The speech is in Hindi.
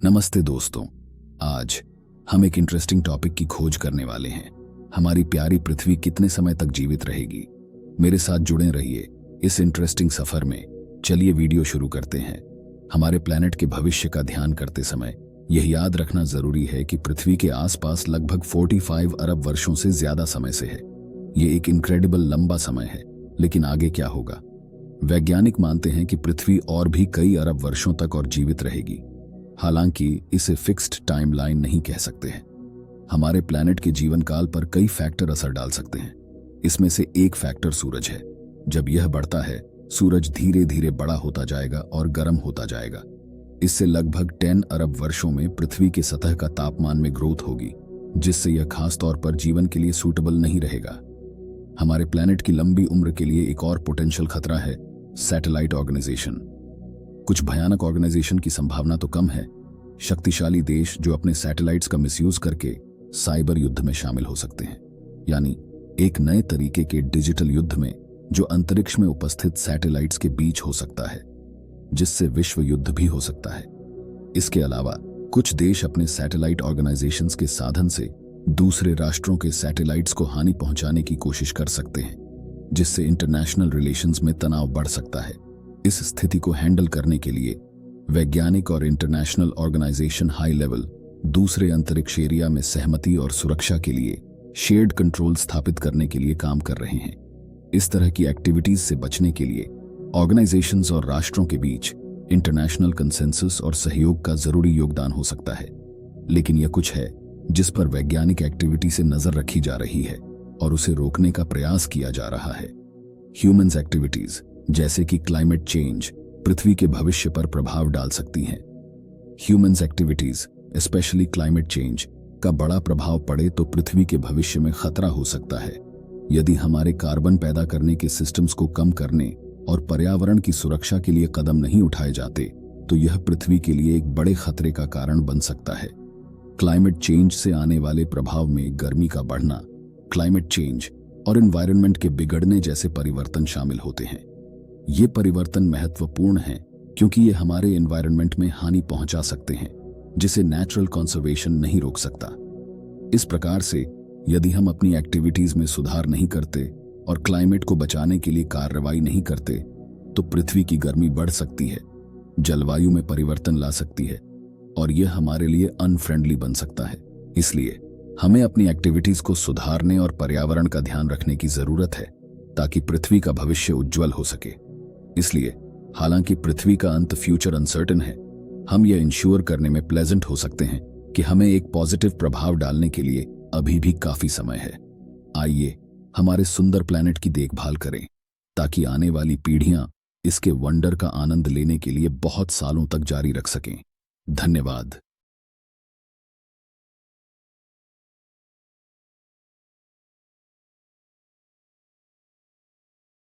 नमस्ते दोस्तों, आज हम एक इंटरेस्टिंग टॉपिक की खोज करने वाले हैं। हमारी प्यारी पृथ्वी कितने समय तक जीवित रहेगी? मेरे साथ जुड़े रहिए इस इंटरेस्टिंग सफर में। चलिए वीडियो शुरू करते हैं। हमारे प्लैनेट के भविष्य का ध्यान करते समय यह याद रखना जरूरी है कि पृथ्वी के आसपास लगभग 45 अरब वर्षों से ज्यादा समय से है। ये एक इनक्रेडिबल लंबा समय है, लेकिन आगे क्या होगा? वैज्ञानिक मानते हैं कि पृथ्वी और भी कई अरब वर्षों तक और जीवित रहेगी। हालांकि इसे फिक्स्ड टाइमलाइन नहीं कह सकते हैं। हमारे प्लैनेट के जीवन काल पर कई फैक्टर असर डाल सकते हैं। इसमें से एक फैक्टर सूरज है। जब यह बढ़ता है, सूरज धीरे धीरे बड़ा होता जाएगा और गर्म होता जाएगा। इससे लगभग 10 अरब वर्षों में पृथ्वी की सतह का तापमान में ग्रोथ होगी, जिससे यह खास तौर पर जीवन के लिए सूटेबल नहीं रहेगा। हमारे प्लैनेट की लंबी उम्र के लिए एक और पोटेंशियल खतरा है सैटेलाइट ऑर्गेनाइजेशन। कुछ भयानक ऑर्गेनाइजेशन की संभावना तो कम है। शक्तिशाली देश जो अपने सैटेलाइट्स का मिसयूज करके साइबर युद्ध में शामिल हो सकते हैं, यानी एक नए तरीके के डिजिटल युद्ध में जो अंतरिक्ष में उपस्थित सैटेलाइट्स के बीच हो सकता है, जिससे विश्व युद्ध भी हो सकता है। इसके अलावा कुछ देश अपने सैटेलाइट ऑर्गेनाइजेशंस के साधन से दूसरे राष्ट्रों के सैटेलाइट्स को हानि पहुंचाने की कोशिश कर सकते हैं, जिससे इंटरनेशनल रिलेशंस में तनाव बढ़ सकता है। इस स्थिति को हैंडल करने के लिए वैज्ञानिक और इंटरनेशनल ऑर्गेनाइजेशन हाई लेवल दूसरे अंतरिक्ष एरिया में सहमति और सुरक्षा के लिए शेयर्ड कंट्रोल स्थापित करने के लिए काम कर रहे हैं। इस तरह की एक्टिविटीज से बचने के लिए ऑर्गेनाइजेशंस और राष्ट्रों के बीच इंटरनेशनल कंसेंसस और सहयोग का जरूरी योगदान हो सकता है। लेकिन यह कुछ है जिस पर वैज्ञानिक एक्टिविटी से नजर रखी जा रही है और उसे रोकने का प्रयास किया जा रहा है। ह्यूमन्स एक्टिविटीज जैसे कि क्लाइमेट चेंज पृथ्वी के भविष्य पर प्रभाव डाल सकती हैं। Humans activities specially climate change का बड़ा प्रभाव पड़े तो पृथ्वी के भविष्य में खतरा हो सकता है। यदि हमारे कार्बन पैदा करने के सिस्टम्स को कम करने और पर्यावरण की सुरक्षा के लिए कदम नहीं उठाए जाते, तो यह पृथ्वी के लिए एक बड़े खतरे का कारण बन सकता है। क्लाइमेट चेंज से आने वाले प्रभाव में गर्मी का बढ़ना, क्लाइमेट चेंज और एनवायरनमेंट के बिगड़ने जैसे परिवर्तन शामिल होते हैं। ये परिवर्तन महत्वपूर्ण हैं क्योंकि ये हमारे एनवायरनमेंट में हानि पहुंचा सकते हैं, जिसे नेचुरल कंजर्वेशन नहीं रोक सकता। इस प्रकार से यदि हम अपनी एक्टिविटीज में सुधार नहीं करते और क्लाइमेट को बचाने के लिए कार्रवाई नहीं करते, तो पृथ्वी की गर्मी बढ़ सकती है, जलवायु में परिवर्तन ला सकती है और यह हमारे लिए अनफ्रेंडली बन सकता है। इसलिए हमें अपनी एक्टिविटीज को सुधारने और पर्यावरण का ध्यान रखने की जरूरत है ताकि पृथ्वी का भविष्य उज्जवल हो सके। इसलिए हालांकि पृथ्वी का अंत फ्यूचर अनसर्टेन है, हम यह इंश्योर करने में प्लेजेंट हो सकते हैं कि हमें एक पॉजिटिव प्रभाव डालने के लिए अभी भी काफी समय है। आइए हमारे सुंदर प्लैनेट की देखभाल करें ताकि आने वाली पीढ़ियां इसके वंडर का आनंद लेने के लिए बहुत सालों तक जारी रख सकें। धन्यवाद।